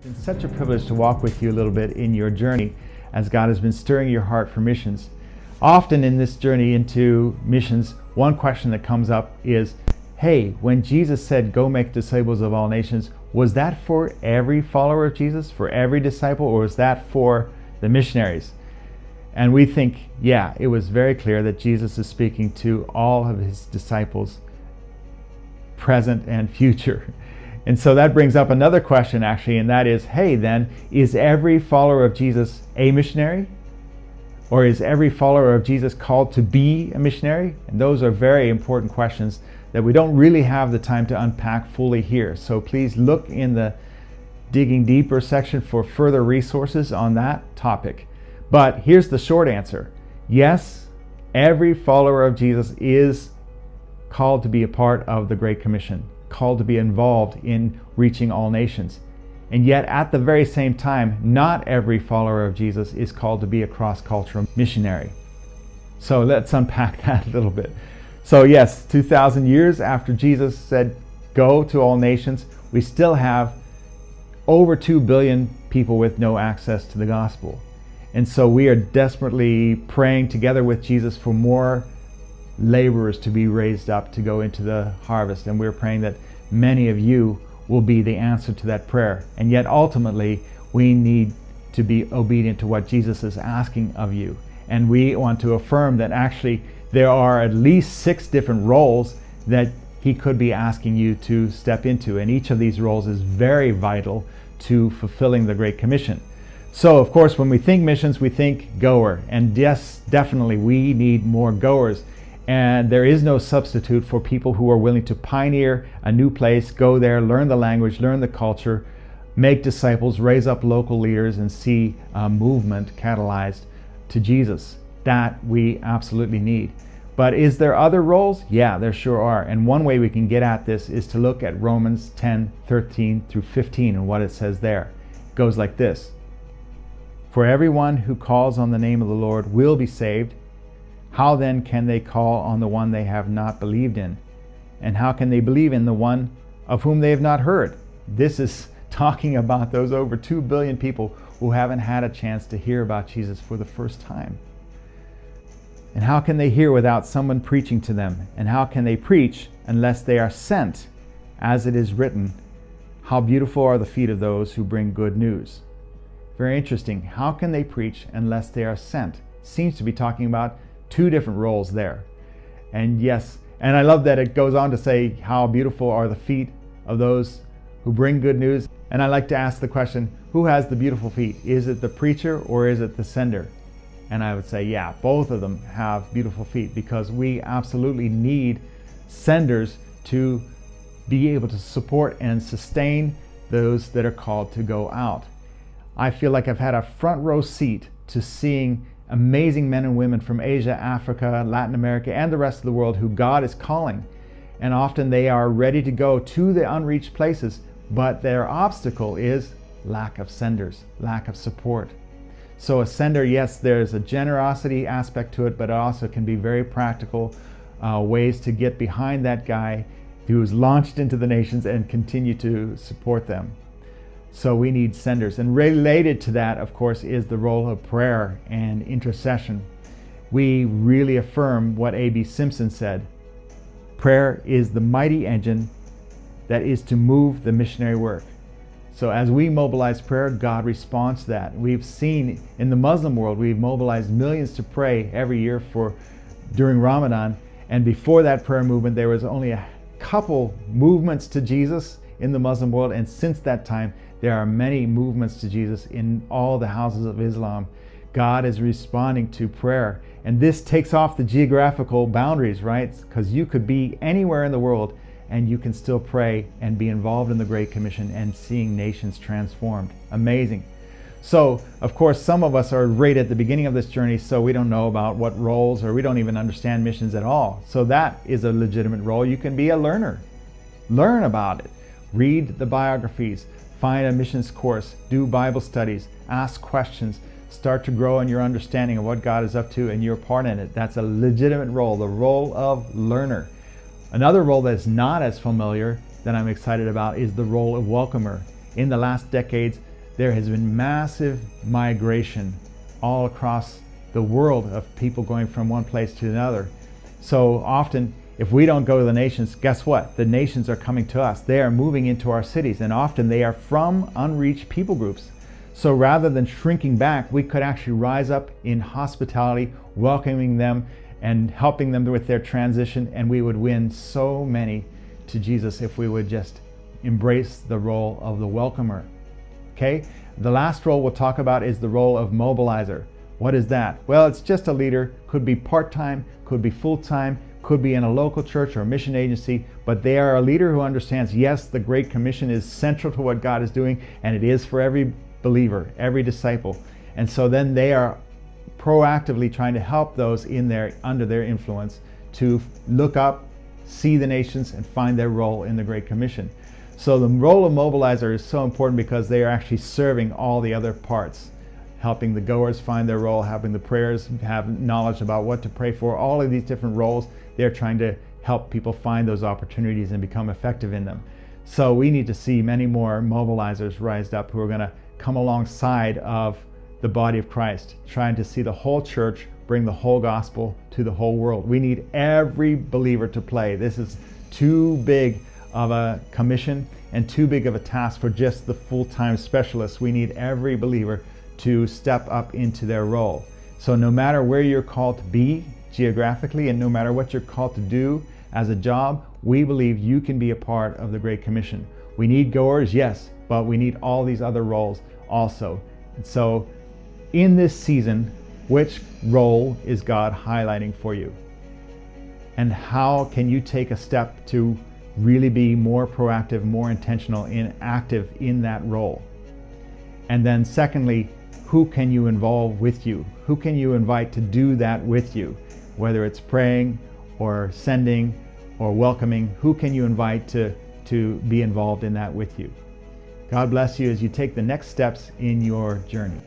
It's such a privilege to walk with you a little bit in your journey as God has been stirring your heart for missions. Often in this journey into missions, one question that comes up is, hey, when Jesus said, go make disciples of all nations, was that for every follower of Jesus, for every disciple, or was that for the missionaries? And we think, yeah, it was very clear that Jesus is speaking to all of his disciples, present and future. And so that brings up another question actually, and that is, hey then, is every follower of Jesus a missionary? Or is every follower of Jesus called to be a missionary? And those are very important questions that we don't really have the time to unpack fully here. So please look in the Digging Deeper section for further resources on that topic. But here's the short answer. Yes, every follower of Jesus is called to be a part of the Great Commission, called to be involved in reaching all nations. And yet at the very same time, not every follower of Jesus is called to be a cross-cultural missionary. So let's unpack that a little bit. So yes, 2,000 years after Jesus said, go to all nations, we still have over 2 billion people with no access to the gospel. And so we are desperately praying together with Jesus for more laborers to be raised up to go into the harvest. And we're praying that many of you will be the answer to that prayer. And yet ultimately, we need to be obedient to what Jesus is asking of you. And we want to affirm that actually there are at least 6 different roles that he could be asking you to step into. And each of these roles is very vital to fulfilling the Great Commission. So of course, when we think missions, we think goer. And yes, definitely we need more goers. And there is no substitute for people who are willing to pioneer a new place, go there, learn the language, learn the culture, make disciples, raise up local leaders, and see a movement catalyzed to Jesus. That we absolutely need. But is there other roles? Yeah, there sure are. And one way we can get at this is to look at Romans 10:13 through 15 and what it says there. It goes like this. For everyone who calls on the name of the Lord will be saved. How then can they call on the one they have not believed in? And how can they believe in the one of whom they have not heard? This is talking about those over 2 billion people who haven't had a chance to hear about Jesus for the first time. And how can they hear without someone preaching to them? And how can they preach unless they are sent? As it is written, how beautiful are the feet of those who bring good news. Very interesting. How can they preach unless they are sent? Seems to be talking about 2 different roles there. And yes, and I love that it goes on to say how beautiful are the feet of those who bring good news. And I like to ask the question, who has the beautiful feet? Is it the preacher or is it the sender? And I would say, yeah, both of them have beautiful feet, because we absolutely need senders to be able to support and sustain those that are called to go out. I feel like I've had a front row seat to seeing amazing men and women from Asia, Africa, Latin America, and the rest of the world who God is calling. And often they are ready to go to the unreached places, but their obstacle is lack of senders, lack of support. So a sender, yes, there's a generosity aspect to it, but it also can be very practical ways to get behind that guy who's launched into the nations and continue to support them. So we need senders. And related to that, of course, is the role of prayer and intercession. We really affirm what A.B. Simpson said. Prayer is the mighty engine that is to move the missionary work. So as we mobilize prayer, God responds to that. We've seen in the Muslim world, we've mobilized millions to pray every year during Ramadan. And before that prayer movement, there was only a couple movements to Jesus in the Muslim world. And since that time, there are many movements to Jesus in all the houses of Islam. God is responding to prayer. And this takes off the geographical boundaries, right? Because you could be anywhere in the world and you can still pray and be involved in the Great Commission and seeing nations transformed. Amazing. So, of course, some of us are right at the beginning of this journey, so we don't know about what roles, or we don't even understand missions at all. So that is a legitimate role. You can be a learner. Learn about it. Read the biographies. Find a missions course. Do Bible studies. Ask questions. Start to grow in your understanding of what God is up to and your part in it. That's a legitimate role, the role of learner. Another role that's not as familiar that I'm excited about is the role of welcomer. In the last decades, there has been massive migration all across the world of people going from one place to another. So often, if we don't go to the nations, guess what? The nations are coming to us. They are moving into our cities, and often they are from unreached people groups. So rather than shrinking back, we could actually rise up in hospitality, welcoming them and helping them with their transition, and we would win so many to Jesus if we would just embrace the role of the welcomer. Okay? The last role we'll talk about is the role of mobilizer. What is that? Well, it's just a leader. Could be part-time, could be full-time, could be in a local church or a mission agency, but they are a leader who understands, yes, the Great Commission is central to what God is doing, and it is for every believer, every disciple. And so then they are proactively trying to help those under their influence to look up, see the nations, and find their role in the Great Commission. So the role of mobilizer is so important because they are actually serving all the other parts, helping the goers find their role, helping the prayers have knowledge about what to pray for. All of these different roles, they're trying to help people find those opportunities and become effective in them. So we need to see many more mobilizers rise up who are going to come alongside of the body of Christ, trying to see the whole church bring the whole gospel to the whole world. We need every believer to play. This is too big of a commission and too big of a task for just the full-time specialists. We need every believer to step up into their role. So no matter where you're called to be geographically, and no matter what you're called to do as a job, we believe you can be a part of the Great Commission. We need goers, yes, but we need all these other roles also. And so in this season, which role is God highlighting for you? And how can you take a step to really be more proactive, more intentional, and active in that role? And then secondly, who can you involve with you? Who can you invite to do that with you? Whether it's praying or sending or welcoming, who can you invite to be involved in that with you? God bless you as you take the next steps in your journey.